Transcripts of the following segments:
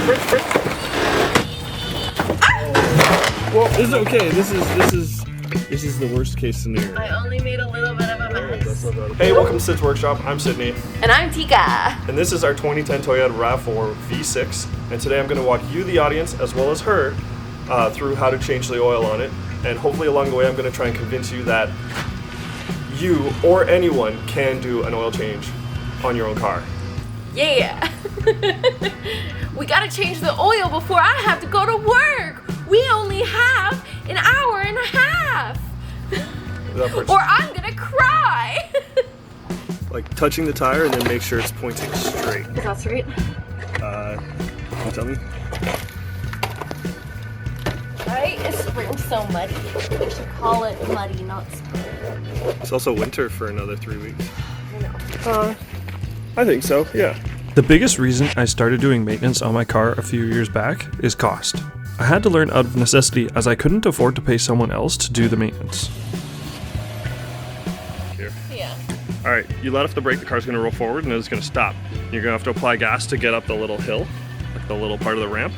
Well, this is okay. This is the worst case scenario. I only made a little bit of a mess. Hey, welcome to Sid's Workshop. I'm Sydney. And I'm Tika. And this is our 2010 Toyota Rav4 V6. And today I'm going to walk you, the audience, as well as her, through how to change the oil on it. And hopefully along the way I'm going to try and convince you that you or anyone can do an oil change on your own car. Yeah. We gotta change the oil before I have to go to work. We only have an hour and a half. Or I'm gonna cry. Like touching the tire and then make sure it's pointing straight. Is that straight? Can you tell me? Why is spring so muddy? We should call it muddy, not spring. It's also winter for another 3 weeks. I know. I think so, yeah. The biggest reason I started doing maintenance on my car a few years back is cost. I had to learn out of necessity as I couldn't afford to pay someone else to do the maintenance. Here. Yeah. All right, you let off the brake, the car's gonna roll forward and then it's gonna stop. You're gonna have to apply gas to get up the little hill, like the little part of the ramp.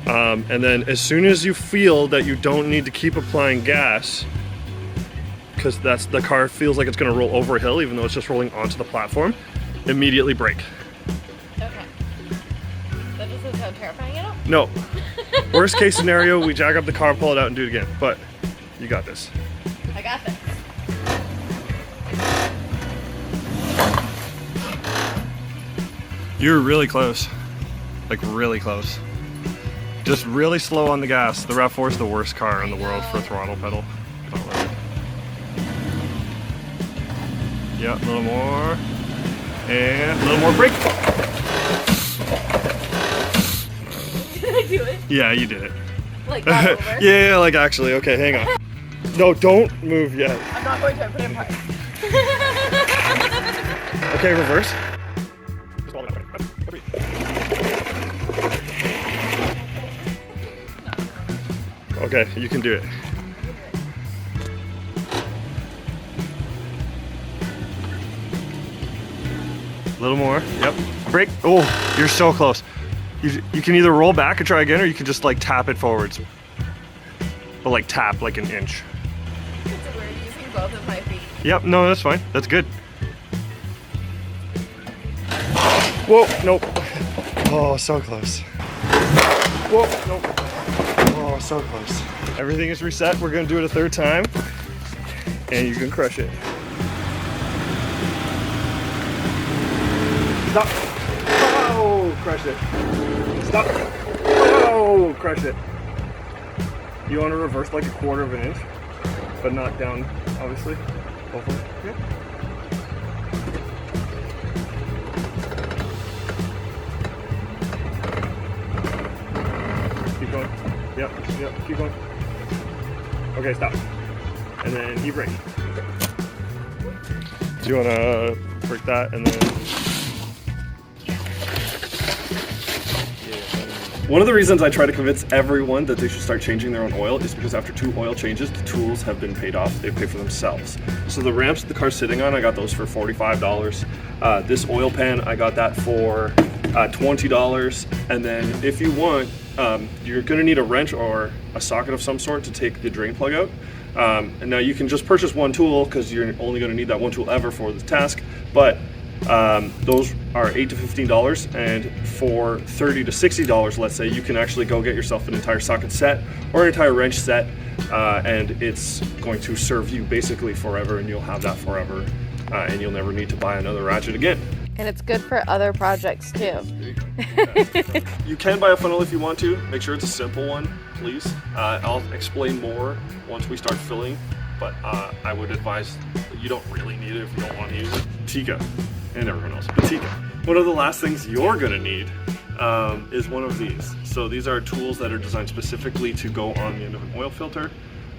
Yeah. And then as soon as you feel that you don't need to keep applying gas, because the car feels like it's gonna roll over a hill even though it's just rolling onto the platform, immediately brake. Okay. That doesn't sound terrifying at all? No. Worst case scenario, we jack up the car, pull it out and do it again. But you got this. I got this. You're really close. Like really close. Just really slow on the gas. The Rav4 is the worst car in the world for a throttle pedal. Don't let it. Yeah, a little more. And a little more brake. Did I do it? Yeah, you did it. Like that over? Yeah, like actually. Okay, hang on. No, don't move yet. I'm not going to. I put it in park. Okay, reverse. Okay, you can do it. A little more. Yep. Brake. Oh, you're so close. You can either roll back and try again, or you can just like tap it forwards. But like tap like an inch. So we're using both of my feet. Yep. No, that's fine. That's good. Whoa. Nope. Oh, so close. Whoa. Nope. Oh, so close. Everything is reset. We're gonna do it a third time, and you can crush it. Stop. Oh, crush it. Stop. Oh, crush it. You want to reverse like a quarter of an inch, but not down, obviously. Hopefully. Yeah. Keep going. Yep, keep going. Okay, stop. And then you brake. Do you want to brake that and then... One of the reasons I try to convince everyone that they should start changing their own oil is because after 2 oil changes, the tools have been paid off. They pay for themselves. So the ramps the car's sitting on, I got those for $45. This oil pan, I got that for $20. And then if you want, you're gonna need a wrench or a socket of some sort to take the drain plug out. And now you can just purchase one tool because you're only gonna need that one tool ever for the task. But those are $8 to $15, and for $30 to $60, let's say, you can actually go get yourself an entire socket set or an entire wrench set, and it's going to serve you basically forever, and you'll have that forever, and you'll never need to buy another ratchet again. And it's good for other projects too. You can buy a funnel if you want to. Make sure it's a simple one, please. I'll explain more once we start filling, but I would advise that you don't really need it if you don't want to use it. Tika. And everyone else, but Tika. One of the last things you're gonna need is one of these. So these are tools that are designed specifically to go on the end of an oil filter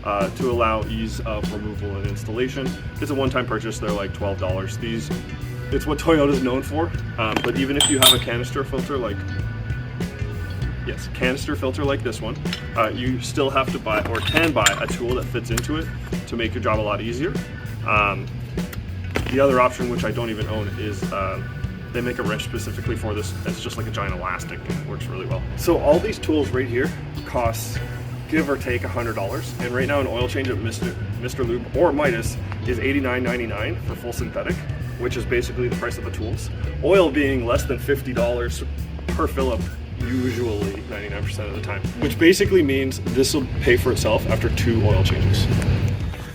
to allow ease of removal and installation. It's a one-time purchase, they're like $12. It's what Toyota's known for, but even if you have a canister filter like this one, you still have to buy or can buy a tool that fits into it to make your job a lot easier. The other option, which I don't even own, is They make a wrench specifically for this. It's just like a giant elastic and it works really well. So all these tools right here cost, give or take, $100. And right now an oil change at Mr. Lube or Midas is $89.99 for full synthetic, which is basically the price of the tools. Oil being less than $50 per fill-up, usually 99% of the time, which basically means this will pay for itself after 2 oil changes.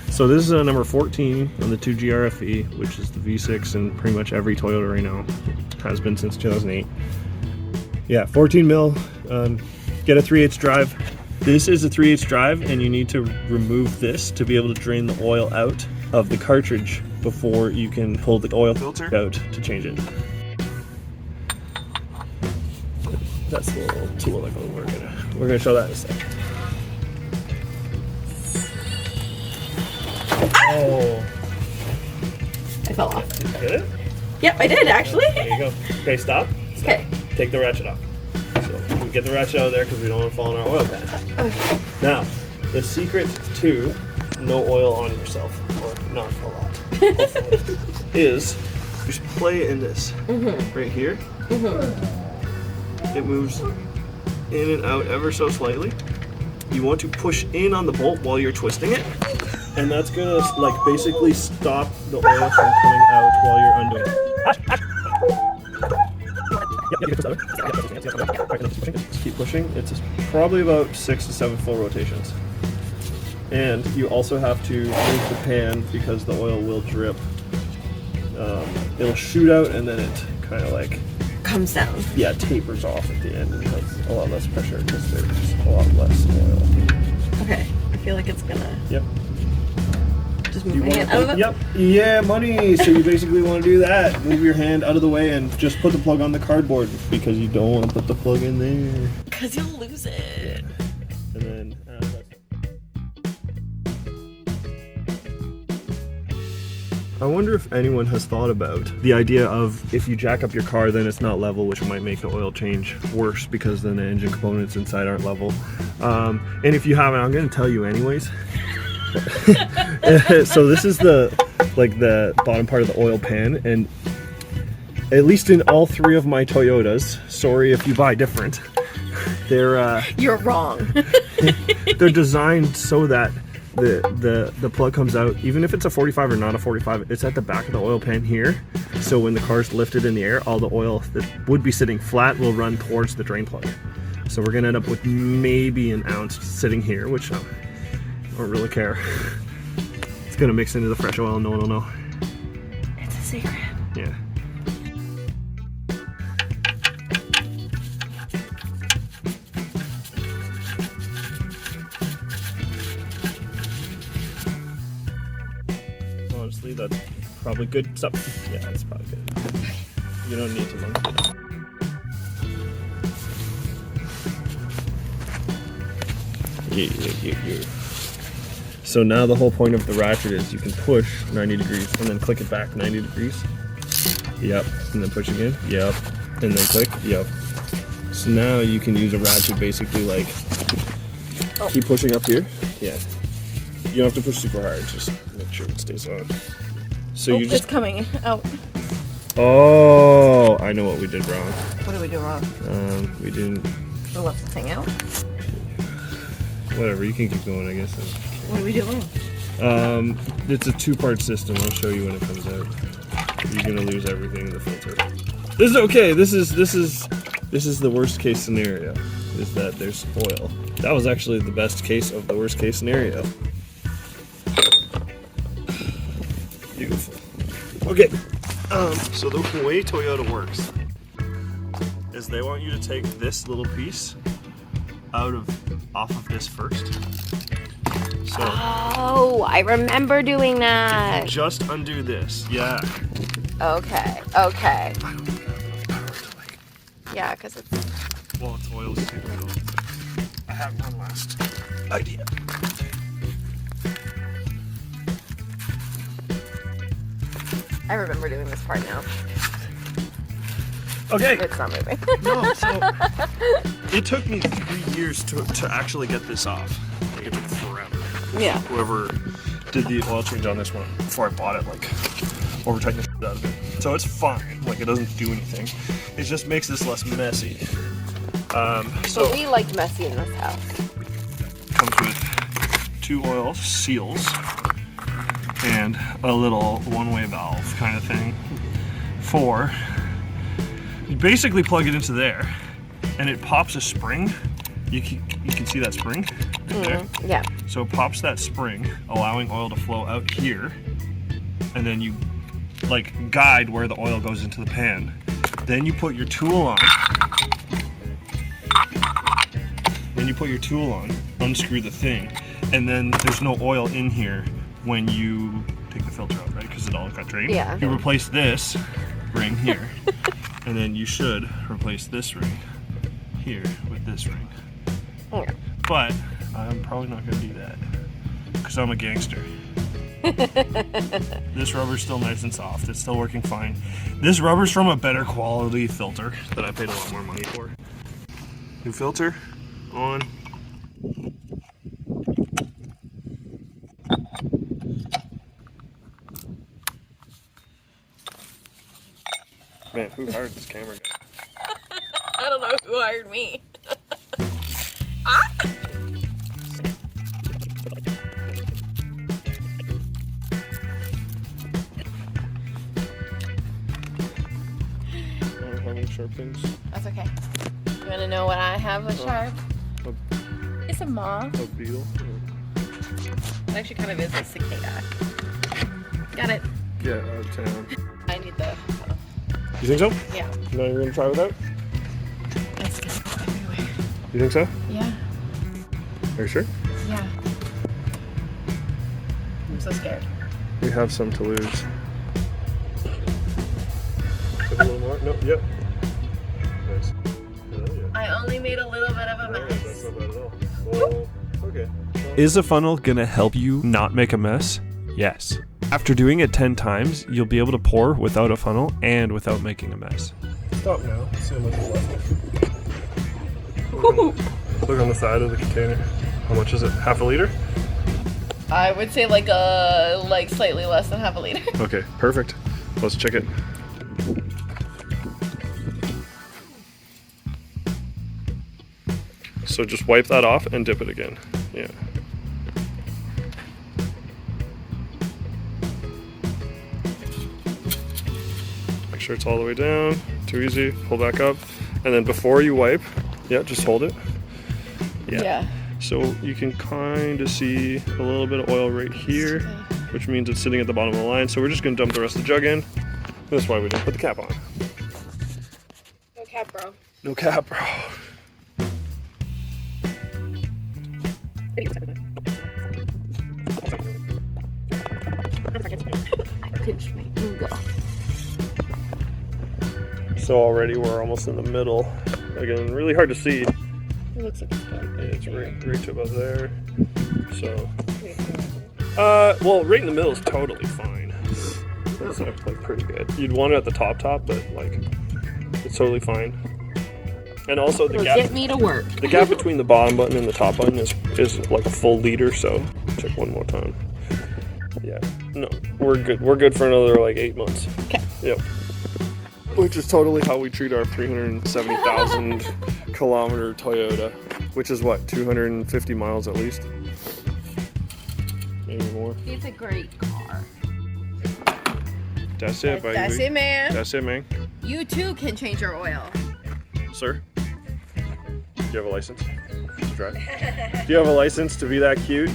So this is a number 14 on the 2G RFE, which is the V6 in pretty much every Toyota right now. Has been since 2008. Yeah, 14 mil, get a 3/8 drive. This is a 3/8 drive, and you need to remove this to be able to drain the oil out of the cartridge before you can pull the oil filter out to change it. That's the little tool that goes. We're gonna show that in a second. Oh. I fell off. Did you get it? Yep, I did actually. There you go. Okay, stop. Okay. Take the ratchet off. So we get the ratchet out of there because we don't want to fall in our oil pan. Okay. Now, the secret to no oil on yourself, or not a lot, is you should play in this right here. It moves in and out ever so slightly. You want to push in on the bolt while you're twisting it, and that's gonna like basically stop the oil from coming out while you're undoing it. Just keep pushing. It's probably about 6 to 7 full rotations. And you also have to move the pan because the oil will drip. It'll shoot out and then it kind of like Comes down. yeah, tapers off at the end and has a lot less pressure because there's a lot less oil. Okay. I feel like it's gonna Yep. just move my hand out of it. Yep. Yeah, money. So you basically want to do that. Move your hand out of the way and just put the plug on the cardboard because you don't want to put the plug in there. Because you'll lose it. And then I wonder if anyone has thought about the idea of if you jack up your car, then it's not level, which might make the oil change worse because then the engine components inside aren't level. And if you haven't, I'm going to tell you anyways. So this is the bottom part of the oil pan, and at least in all 3 of my Toyotas, sorry if you buy different, they're You're wrong. they're designed so that the plug comes out, even if it's a 45 or not a 45, it's at the back of the oil pan here. So when the car's lifted in the air, all the oil that would be sitting flat will run towards the drain plug. So we're gonna end up with maybe an ounce sitting here, which I don't really care. It's gonna mix into the fresh oil and no one will know. It's a secret. Yeah. Honestly, that's probably good stuff. Yeah, that's probably good. You don't need to monkey it up. Yeah. So now the whole point of the ratchet is you can push 90 degrees and then click it back 90 degrees. Yep. And then push again. Yep. And then click. Yep. So now you can use a ratchet basically like keep pushing up here. Yeah. You don't have to push super hard, just make sure it stays on. So you just It's coming out. Oh, I know what we did wrong. What did we do wrong? We didn't. We left the thing out. Whatever, you can keep going, I guess. What did we do wrong? It's a 2-part system. I'll show you when it comes out. You're gonna lose everything in the filter. This is okay. This is the worst case scenario. Is that there's oil. That was actually the best case of the worst case scenario. Beautiful. Okay. So the way Toyota works is they want you to take this little piece off of this first. So Oh, I remember doing that. just undo this. Yeah. Okay. I don't have enough power to like. Yeah, because it's. Well, it's oil too. I have one last idea. I remember doing this part now. Okay. It's not moving. No, so it took me 3 years to actually get this off. Like, it took forever. Yeah. Whoever did the oil change on this one before I bought it, like over tighten the shit out of it. So it's fine, like it doesn't do anything. It just makes this less messy. So we liked messy in this house. Comes with 2 oil seals and a little one-way valve kind of thing. You basically plug it into there, and it pops a spring. You can see that spring right there. Yeah. So it pops that spring, allowing oil to flow out here, and then you like guide where the oil goes into the pan. Then you put your tool on. Unscrew the thing, and then there's no oil in here when you take the filter out, right? Because it all got drained. Yeah. You replace this ring here, and then you should replace this ring here with this ring. Yeah. But I'm probably not going to do that because I'm a gangster. This rubber's still nice and soft. It's still working fine. This rubber's from a better quality filter that I paid a lot more money for. New filter on. Man, who hired this camera guy? I don't know who hired me. I don't have any sharp things. That's okay. You want to know what I have a sharp? It's a moth. A beetle. It actually kind of is a cicada. Got it. Get out of town. I need the. You think so? Yeah. No, you're gonna try without? It's gonna go everywhere. You think so? Yeah. Are you sure? Yeah. I'm so scared. We have some to lose. A little more? No, yep. Nice. Oh, yeah. I only made a little bit of a No, mess. that's not bad at all. Well, okay. Well, Is a funnel gonna help you not make a mess? Yes. After doing it 10 times, you'll be able to pour without a funnel and without making a mess. stop now. See how much is left. Look on the side of the container. How much is it? Half a liter? I would say like slightly less than half a liter. Okay, perfect. Let's check it. So just wipe that off and dip it again. Yeah. Make sure it's all the way down. Too easy. Pull back up. And then before you wipe, yeah, just hold it. Yeah. So you can kind of see a little bit of oil right here, which means it's sitting at the bottom of the line. So we're just going to dump the rest of the jug in. That's why we didn't put the cap on. No cap, bro. No cap, bro. Pinch me. Go. So already we're almost in the middle. Again, really hard to see. It looks like it's done. It's right to about there. So, well, right in the middle is totally fine. That's like pretty good. You'd want it at the top, but like, it's totally fine. And also the Get me to work. The gap between the bottom button and the top button is like a full liter. So check one more time. Yeah, no, we're good. We're good for another like 8 months. Okay. Yep. Which is totally how we treat our 370,000 kilometer Toyota, which is what, 250 miles at least? Maybe more. It's a great car. That's it, baby. That's it, man. That's it, man. You too can change your oil. Sir, do you have a license to drive? Do you have a license to be that cute?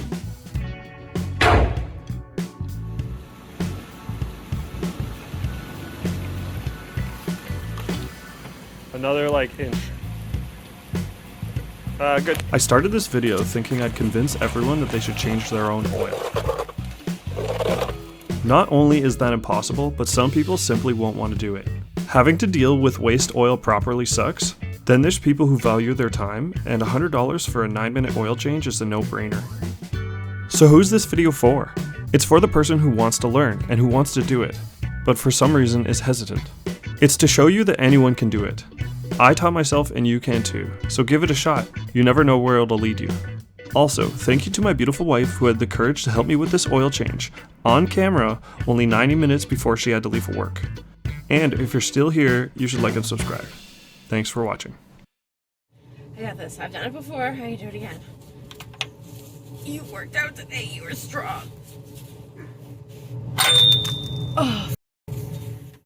Another like inch. Good. I started this video thinking I'd convince everyone that they should change their own oil. Not only is that impossible, but some people simply won't want to do it. Having to deal with waste oil properly sucks. Then there's people who value their time, and $100 for a 9-minute oil change is a no-brainer. So who's this video for? It's for the person who wants to learn and who wants to do it, but for some reason is hesitant. It's to show you that anyone can do it. I taught myself and you can too, so give it a shot. You never know where it'll lead you. Also, thank you to my beautiful wife who had the courage to help me with this oil change, on camera, only 90 minutes before she had to leave for work. And if you're still here, you should like and subscribe. Thanks for watching. I got this. I've done it before. How do you do it again? You worked out today. You were strong.